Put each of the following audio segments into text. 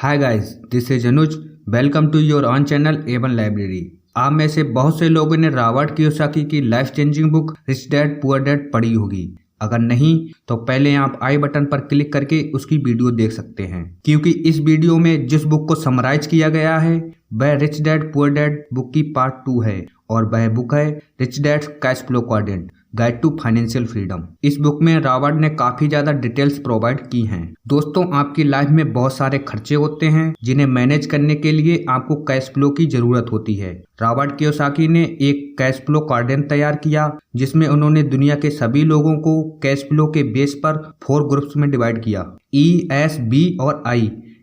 Hi guys, this is Anuj. Welcome to your own channel A1 library. आप में से बहुत से लोगों ने रॉबर्ट कियोसाकी की life changing book rich dad poor dad पढ़ी होगी। अगर नहीं तो पहले आप आई बटन पर क्लिक करके उसकी वीडियो देख सकते हैं, क्योंकि इस वीडियो में जिस बुक को समराइज किया गया है वह rich dad poor dad book की पार्ट 2 है और वह बुक है rich dad cash flow quadrant guide to financial freedom. इस बुक में रॉबर्ट ने काफी ज्यादा डिटेल्स प्रोवाइड की हैं। दोस्तों, आपकी लाइफ में बहुत सारे खर्चे होते हैं जिन्हें मैनेज करने के लिए आपको कैश फ्लो की जरूरत होती है। रॉबर्ट कियोसाकी ने एक कैश फ्लो क्वाड्रेंट तैयार किया जिसमें उन्होंने दुनिया के सभी लोगों को कैश फ्लो के बेस पर 4 ग्रुप्स में डिवाइड किया, E, S, B और I।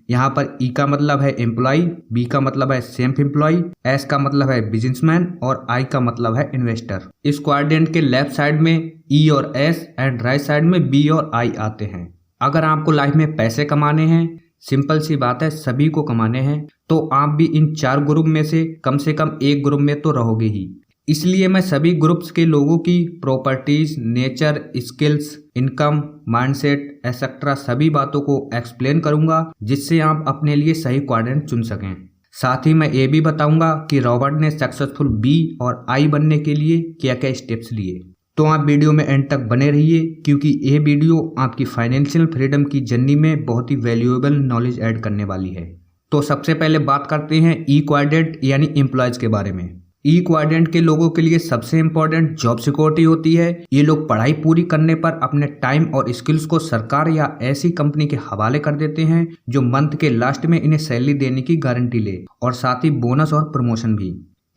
यहाँ पर E का मतलब है एम्प्लॉय, B का मतलब है सेल्फ एम्प्लॉय, S का मतलब है बिजनेसमैन और I का मतलब है इन्वेस्टर। इस क्वाड्रेंट के लेफ्ट साइड में E और S एंड राइट साइड में B और I आते हैं। अगर आपको लाइफ में पैसे कमाने हैं, सिंपल सी बात है, सभी को कमाने हैं, तो आप भी इन 4 ग्रुप में से कम एक ग्रुप में तो रहोगे ही। इसलिए मैं सभी ग्रुप्स के लोगों की properties, nature, skills, income, mindset etcetera सभी बातों को एक्सप्लेन करूंगा जिससे आप अपने लिए सही क्वाड्रेंट चुन सकें। साथ ही मैं ये भी बताऊंगा कि रॉबर्ट ने सक्सेसफुल B और I बनने के लिए क्या क्या स्टेप्स लिए। तो आप वीडियो में एंड तक बने रहिए, क्योंकि ये वीडियो आपकी फाइनेंशियल फ्रीडम की जर्नी में बहुत ही वैल्यूएबल नॉलेज ऐड करने वाली है। तो सबसे पहले बात करते हैं E क्वाड्रेंट यानी एम्प्लॉयज के बारे में। E क्वाड्रेंट के लोगों के लिए सबसे इम्पोर्टेंट जॉब सिक्योरिटी होती है। ये लोग पढ़ाई पूरी करने पर अपने टाइम और स्किल्स को सरकार या ऐसी कंपनी के हवाले कर देते हैं जो मंथ के लास्ट में इन्हें सैलरी देने की गारंटी ले और साथ ही बोनस और प्रमोशन भी।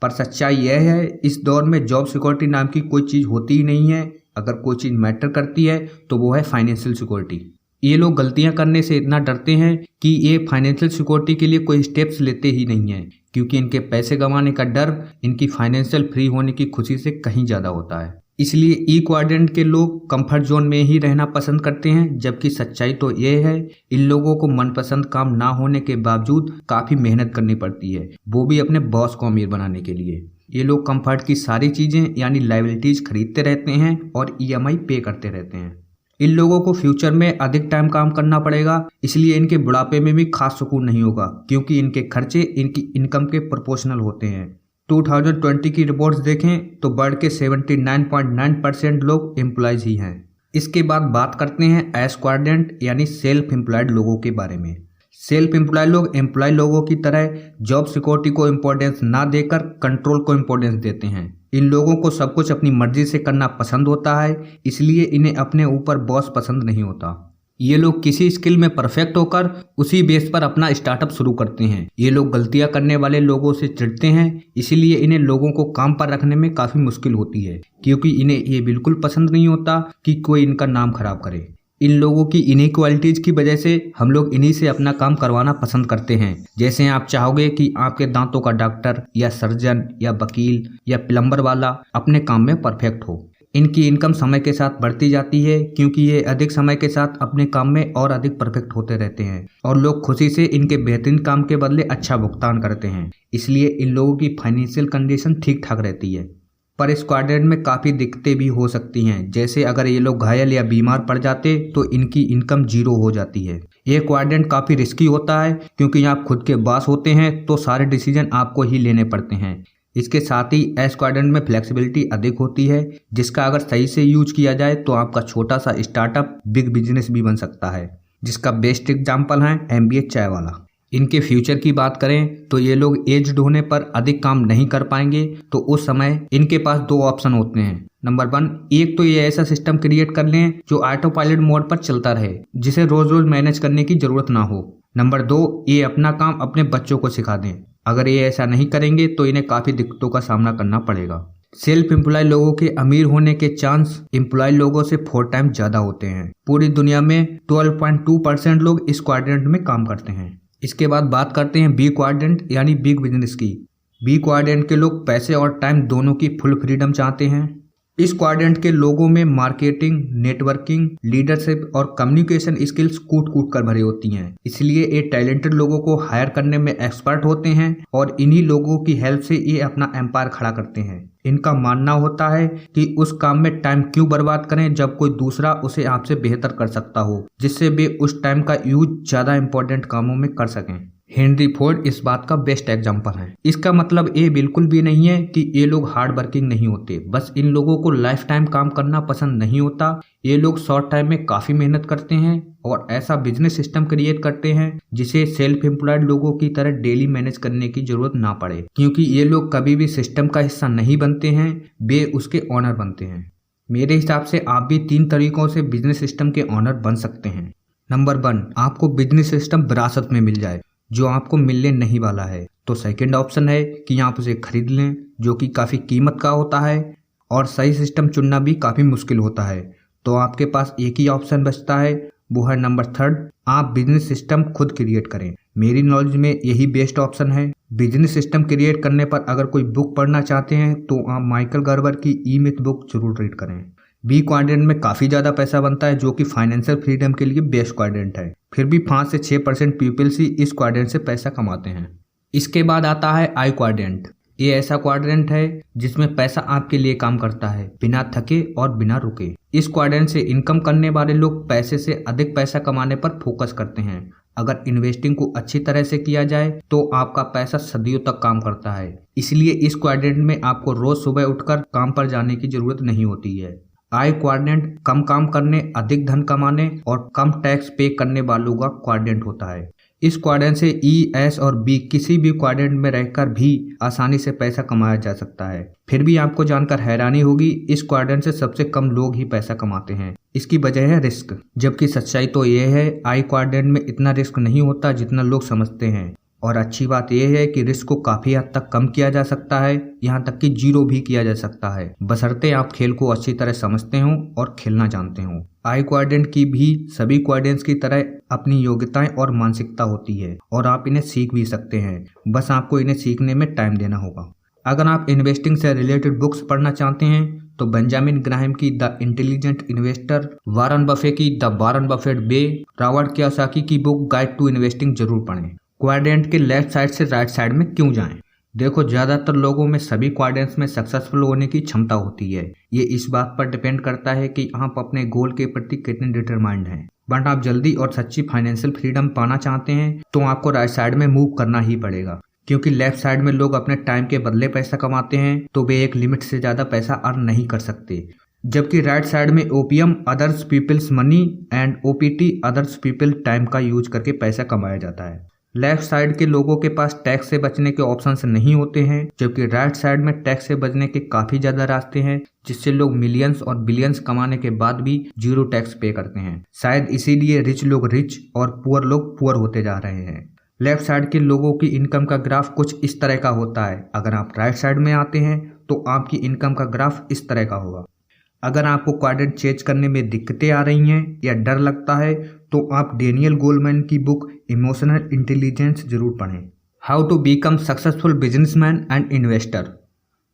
पर सच्चाई यह है, इस दौर में जॉब सिक्योरिटी नाम की कोई चीज होती ही नहीं है। अगर कोई चीज मैटर करती है तो वो है फाइनेंशियल सिक्योरिटी। ये लोग गलतियां करने से इतना डरते हैं कि ये फाइनेंशियल सिक्योरिटी के लिए कोई स्टेप्स लेते ही नहीं है, क्योंकि इनके पैसे गंवाने का डर इनकी फाइनेंशियल फ्री होने की खुशी से कहीं ज्यादा होता है। इसलिए E क्वाड्रेंट के लोग कंफर्ट जोन में ही रहना पसंद करते हैं, जबकि सच्चाई तो ये है इन लोगों को मनपसंद काम ना होने के बावजूद काफी मेहनत करनी पड़ती है, वो भी अपने बॉस को अमीर बनाने के लिए। ये लोग कंफर्ट की सारी चीजें यानी लायबिलिटीज खरीदते रहते हैं और EMI पे करते रहते हैं। इन लोगों को फ्यूचर में अधिक टाइम काम करना पड़ेगा, इसलिए इनके बुढ़ापे में भी खास सुकून नहीं होगा, क्योंकि इनके खर्चे इनकी इनकम के प्रोपोर्शनल होते हैं। 2020 की रिपोर्ट्स देखें तो बढ़ के 79.9% लोग एम्प्लॉयज ही हैं। इसके बाद बात करते हैं S क्वाड्रेंट यानी सेल्फ एम्प्लॉयड लोगों के बारे में। सेल्फ एम्प्लॉय लोग एम्प्लॉय लोगों की तरह जॉब सिक्योरिटी को इम्पोर्टेंस ना देकर कंट्रोल को इम्पोर्टेंस देते हैं। इन लोगों को सब कुछ अपनी मर्जी से करना पसंद होता है, इसलिए इन्हें अपने ऊपर बॉस पसंद नहीं होता। ये लोग किसी स्किल में परफेक्ट होकर उसी बेस पर अपना स्टार्टअप शुरू करते हैं। ये लोग गलतियां करने वाले लोगों से चिढ़ते हैं, इसीलिए इन्हें लोगों को काम पर रखने में काफी मुश्किल होती है, क्योंकि इन्हें ये बिल्कुल पसंद नहीं होता कि कोई इनका नाम खराब करे। इन लोगों की इन्हीं क्वालिटीज की वजह से हम लोग इन्हीं से अपना काम करवाना पसंद करते हैं। जैसे आप चाहोगे कि आपके दांतों का डॉक्टर या सर्जन या वकील या प्लम्बर वाला अपने काम में परफेक्ट हो। इनकी इनकम समय के साथ बढ़ती जाती है, क्योंकि ये अधिक समय के साथ अपने काम में और अधिक परफेक्ट होते रहते हैं और लोग खुशी से इनके बेहतरीन काम के बदले अच्छा भुगतान करते हैं। इसलिए इन लोगों की फाइनेंशियल कंडीशन ठीक ठाक रहती है। पर इस क्वाड्रेंट में काफ़ी दिक्कतें भी हो सकती हैं, जैसे अगर ये लोग घायल या बीमार पड़ जाते तो इनकी इनकम 0 हो जाती है। ये क्वाड्रेंट काफ़ी रिस्की होता है, क्योंकि आप खुद के बॉस होते हैं तो सारे डिसीजन आपको ही लेने पड़ते हैं। इसके साथ ही S क्वाड्रेंट में फ्लेक्सिबिलिटी अधिक होती है, जिसका अगर सही से यूज किया जाए तो आपका छोटा सा स्टार्टअप बिग बिजनेस भी बन सकता है, जिसका बेस्ट एग्जाम्पल है MBA चाय वाला। इनके फ्यूचर की बात करें तो ये लोग एज्ड होने पर अधिक काम नहीं कर पाएंगे, तो उस समय इनके पास 2 ऑप्शन होते हैं। नंबर 1, एक तो ये ऐसा सिस्टम क्रिएट कर लें जो ऑटो पायलट मोड पर चलता रहे, जिसे रोज रोज मैनेज करने की जरूरत ना हो। नंबर 2, ये अपना काम अपने बच्चों को सिखा दें। अगर ये ऐसा नहीं करेंगे तो इन्हें काफी दिक्कतों का सामना करना पड़ेगा। सेल्फ एम्प्लॉय लोगों के अमीर होने के चांस एम्प्लॉय लोगों से 4 टाइम ज्यादा होते हैं। पूरी दुनिया में 12.2% लोग इस क्वाड्रेंट में काम करते हैं। इसके बाद बात करते हैं B क्वाड्रेंट यानी बिग बिजनेस की। B क्वाड्रेंट के लोग पैसे और टाइम दोनों की फुल फ्रीडम चाहते हैं। इस क्वाड्रेंट के लोगों में मार्केटिंग, नेटवर्किंग, लीडरशिप और कम्युनिकेशन स्किल्स कूट कर भरी होती हैं। इसलिए ये टैलेंटेड लोगों को हायर करने में एक्सपर्ट होते हैं और इन्हीं लोगों की हेल्प से ये अपना एम्पायर खड़ा करते हैं। इनका मानना होता है कि उस काम में टाइम क्यों बर्बाद करें जब कोई दूसरा उसे आपसे बेहतर कर सकता हो, जिससे वे उस टाइम का यूज ज्यादा इंपॉर्टेंट कामों में कर सकें। हेनरी फोर्ड इस बात का बेस्ट एग्जाम्पल है। इसका मतलब ये बिल्कुल भी नहीं है कि ये लोग हार्ड वर्किंग नहीं होते, बस इन लोगों को लाइफ टाइम काम करना पसंद नहीं होता। ये लोग शॉर्ट टाइम में काफी मेहनत करते हैं और ऐसा बिजनेस सिस्टम क्रिएट करते हैं जिसे सेल्फ एम्प्लॉयड लोगों की तरह डेली मैनेज करने की जरूरत ना पड़े, क्योंकि ये लोग कभी भी सिस्टम का हिस्सा नहीं बनते हैं, वे उसके ऑनर बनते हैं। मेरे हिसाब से आप भी 3 तरीकों से बिजनेस सिस्टम के ऑनर बन सकते हैं। नंबर 1, आपको बिजनेस सिस्टम विरासत में मिल जाए जो आपको मिलने नहीं वाला है, तो सेकंड ऑप्शन है कि आप उसे खरीद लें, जो कि काफ़ी कीमत का होता है और सही सिस्टम चुनना भी काफ़ी मुश्किल होता है। तो आपके पास एक ही ऑप्शन बचता है, वो है नंबर 3, आप बिजनेस सिस्टम खुद क्रिएट करें। मेरी नॉलेज में यही बेस्ट ऑप्शन है। बिजनेस सिस्टम क्रिएट करने पर अगर कोई बुक पढ़ना चाहते हैं तो आप माइकल गर्बर की ई-मिथ बुक जरूर रीड करें। बी क्वाड्रेंट में काफ़ी ज़्यादा पैसा बनता है, जो कि फाइनेंशियल फ्रीडम के लिए बेस्ट क्वाड्रेंट है। फिर भी 5 से 6% पीपल्स ही इस क्वाड्रेंट से पैसा कमाते हैं। इसके बाद आता है आई क्वाड्रेंट। ये ऐसा क्वाड्रेंट है जिसमें पैसा आपके लिए काम करता है, बिना थके और बिना रुके। इस क्वाड्रेंट से इनकम करने वाले लोग पैसे से अधिक पैसा कमाने पर फोकस करते हैं। अगर इन्वेस्टिंग को अच्छी तरह से किया जाए तो आपका पैसा सदियों तक काम करता है। इसलिए इस क्वाड्रेंट में आपको रोज सुबह उठकर काम पर जाने की जरूरत नहीं होती है। आई क्वाड्रेंट कम काम करने, अधिक धन कमाने और कम टैक्स पे करने वालों का क्वाड्रेंट होता है। इस क्वाड्रेंट से ई, एस और बी किसी भी क्वाड्रेंट में रहकर भी आसानी से पैसा कमाया जा सकता है। फिर भी आपको जानकर हैरानी होगी, इस क्वाड्रेंट से सबसे कम लोग ही पैसा कमाते हैं। इसकी वजह है रिस्क, जबकि सच्चाई तो यह है आई क्वाड्रेंट में इतना रिस्क नहीं होता जितना लोग समझते हैं। और अच्छी बात यह है कि रिस्क को काफ़ी हद तक कम किया जा सकता है, यहाँ तक कि जीरो भी किया जा सकता है, बशर्ते आप खेल को अच्छी तरह समझते हो और खेलना जानते हो। आई क्वाड्रेंट की भी सभी क्वाड्रेंट्स की तरह अपनी योग्यताएं और मानसिकता होती है और आप इन्हें सीख भी सकते हैं, बस आपको इन्हें सीखने में टाइम देना होगा। अगर आप इन्वेस्टिंग से रिलेटेड बुक्स पढ़ना चाहते हैं तो बेंजामिन ग्राहम की द इंटेलिजेंट इन्वेस्टर, वारन बफे की the Warren Buffett way, Robert Kiyosaki की बुक गाइड टू इन्वेस्टिंग जरूर पढ़ें। क्वाड्रेंट के लेफ्ट साइड से राइट साइड में क्यों जाएं? देखो, ज़्यादातर लोगों में सभी क्वाड्रेंट्स में सक्सेसफुल होने की क्षमता होती है। ये इस बात पर डिपेंड करता है कि आप अपने गोल के प्रति कितने डिटरमाइंड हैं। बट आप जल्दी और सच्ची फाइनेंशियल फ्रीडम पाना चाहते हैं तो आपको राइट साइड में मूव करना ही पड़ेगा, क्योंकि लेफ्ट साइड में लोग अपने टाइम के बदले पैसा कमाते हैं तो वे एक लिमिट से ज़्यादा पैसा अर्न नहीं कर सकते, जबकि राइट साइड में OPM others people's money and OPT others people time का यूज करके पैसा कमाया जाता है। लेफ्ट साइड के लोगों के पास टैक्स से बचने के ऑप्शंस नहीं होते हैं, जबकि राइट साइड में टैक्स से बचने के काफ़ी ज़्यादा रास्ते हैं, जिससे लोग मिलियंस और बिलियंस कमाने के बाद भी जीरो टैक्स पे करते हैं। शायद इसीलिए रिच लोग रिच और पुअर लोग पुअर होते जा रहे हैं। लेफ्ट साइड के लोगों की इनकम का ग्राफ कुछ इस तरह का होता है। अगर आप राइट साइड में आते हैं तो आपकी इनकम का ग्राफ इस तरह का होगा। अगर आपको क्वाड्रेंट चेंज करने में दिक्कतें आ रही हैं या डर लगता है तो आप डेनियल गोलमैन की बुक इमोशनल इंटेलिजेंस जरूर पढ़ें। How to become successful businessman and investor.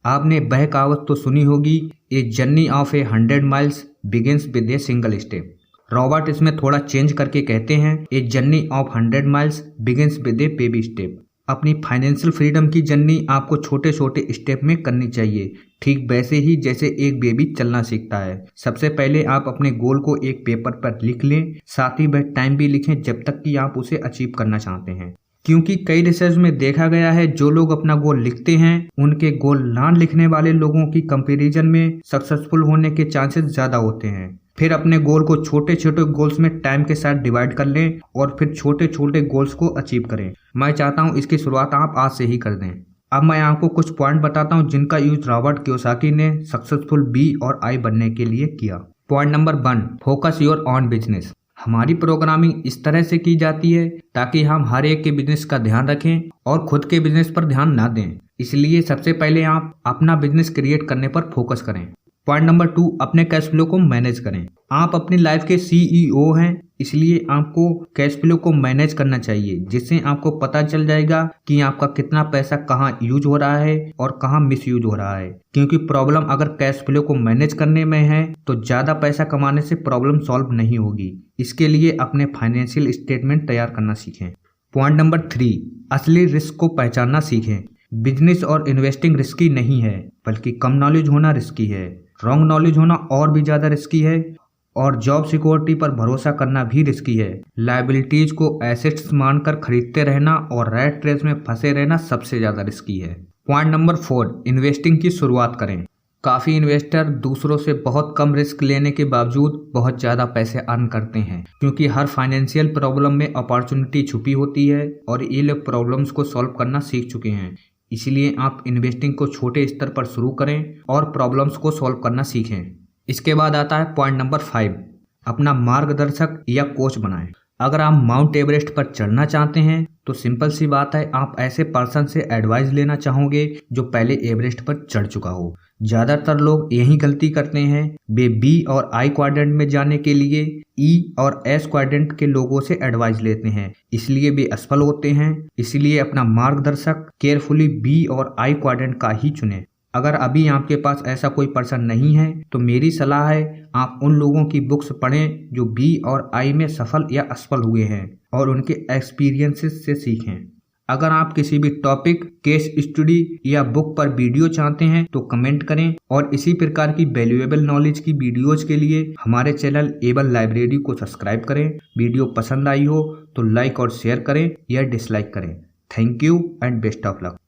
आपने वह कहावत तो सुनी होगी, a journey of a 100 miles begins with a single step. Robert इसमें थोड़ा चेंज करके कहते हैं, a journey of 100 miles begins with a baby step. अपनी फाइनेंशियल फ्रीडम की जर्नी आपको छोटे छोटे स्टेप में करनी चाहिए, ठीक वैसे ही जैसे एक बेबी चलना सीखता है। सबसे पहले आप अपने गोल को एक पेपर पर लिख लें, साथ ही वह टाइम भी लिखें जब तक कि आप उसे अचीव करना चाहते हैं, क्योंकि कई रिसर्च में देखा गया है जो लोग अपना गोल लिखते हैं उनके गोल ना लिखने वाले लोगों की कंपैरिजन में सक्सेसफुल होने के चांसेस ज़्यादा होते हैं। फिर अपने गोल को छोटे छोटे गोल्स में टाइम के साथ डिवाइड कर लें और फिर छोटे छोटे गोल्स को अचीव करें। मैं चाहता हूं इसकी शुरुआत आप आज से ही कर दें। अब मैं आपको कुछ पॉइंट बताता हूं जिनका यूज रॉबर्ट कियोसाकी ने सक्सेसफुल बी और आई बनने के लिए किया। Point number 1, focus your on business. हमारी प्रोग्रामिंग इस तरह से की जाती है ताकि हम हर एक के बिजनेस का ध्यान रखें और खुद के बिजनेस पर ध्यान ना दें। इसलिए सबसे पहले आप अपना बिजनेस क्रिएट करने पर फोकस करें। पॉइंट नंबर 2, अपने कैश फ्लो को मैनेज करें। आप अपनी लाइफ के सीईओ हैं, इसलिए आपको कैश फ्लो को मैनेज करना चाहिए, जिससे आपको पता चल जाएगा कि आपका कितना पैसा कहाँ यूज हो रहा है और कहाँ मिस यूज हो रहा है। क्योंकि प्रॉब्लम अगर कैश फ्लो को मैनेज करने में है तो ज़्यादा पैसा कमाने से प्रॉब्लम सॉल्व नहीं होगी। इसके लिए अपने फाइनेंशियल स्टेटमेंट तैयार करना सीखें। पॉइंट नंबर 3, असली रिस्क को पहचानना सीखें। बिजनेस और इन्वेस्टिंग रिस्की नहीं है, बल्कि कम नॉलेज होना रिस्की है। रॉन्ग नॉलेज होना और भी ज़्यादा रिस्की है और जॉब सिक्योरिटी पर भरोसा करना भी रिस्की है। लायबिलिटीज को एसेट्स मानकर खरीदते रहना और रैट रेस में फंसे रहना सबसे ज्यादा रिस्की है। पॉइंट नंबर 4, इन्वेस्टिंग की शुरुआत करें। काफ़ी इन्वेस्टर दूसरों से बहुत कम रिस्क लेने के बावजूद बहुत ज़्यादा पैसे अर्न करते हैं, क्योंकि हर फाइनेंशियल प्रॉब्लम में अपॉर्चुनिटी छुपी होती है और ये लोग प्रॉब्लम्स को सॉल्व करना सीख चुके हैं। इसलिए आप इन्वेस्टिंग को छोटे स्तर पर शुरू करें और प्रॉब्लम्स को सॉल्व करना सीखें। इसके बाद आता है पॉइंट नंबर 5, अपना मार्गदर्शक या कोच बनाएं। अगर आप माउंट एवरेस्ट पर चढ़ना चाहते हैं तो सिंपल सी बात है, आप ऐसे पर्सन से एडवाइस लेना चाहोगे जो पहले एवरेस्ट पर चढ़ चुका हो। ज्यादातर लोग यही गलती करते हैं, वे बी और आई क्वाड्रेंट में जाने के लिए ई और एस क्वाड्रेंट के लोगों से एडवाइस लेते हैं, इसलिए वे असफल होते हैं। इसलिए अपना मार्गदर्शक केयरफुली बी और आई क्वाड्रेंट का ही चुनें। अगर अभी आपके पास ऐसा कोई पर्सन नहीं है तो मेरी सलाह है आप उन लोगों की बुक्स पढ़ें जो बी और आई में सफल या असफल हुए हैं और उनके एक्सपीरियंसेस से सीखें। अगर आप किसी भी टॉपिक, केस स्टडी या बुक पर वीडियो चाहते हैं तो कमेंट करें और इसी प्रकार की वैल्यूएबल नॉलेज की वीडियोज के लिए हमारे चैनल एबल लाइब्रेरी को सब्सक्राइब करें। वीडियो पसंद आई हो तो लाइक और शेयर करें या डिसलाइक करें। Thank you and best of luck.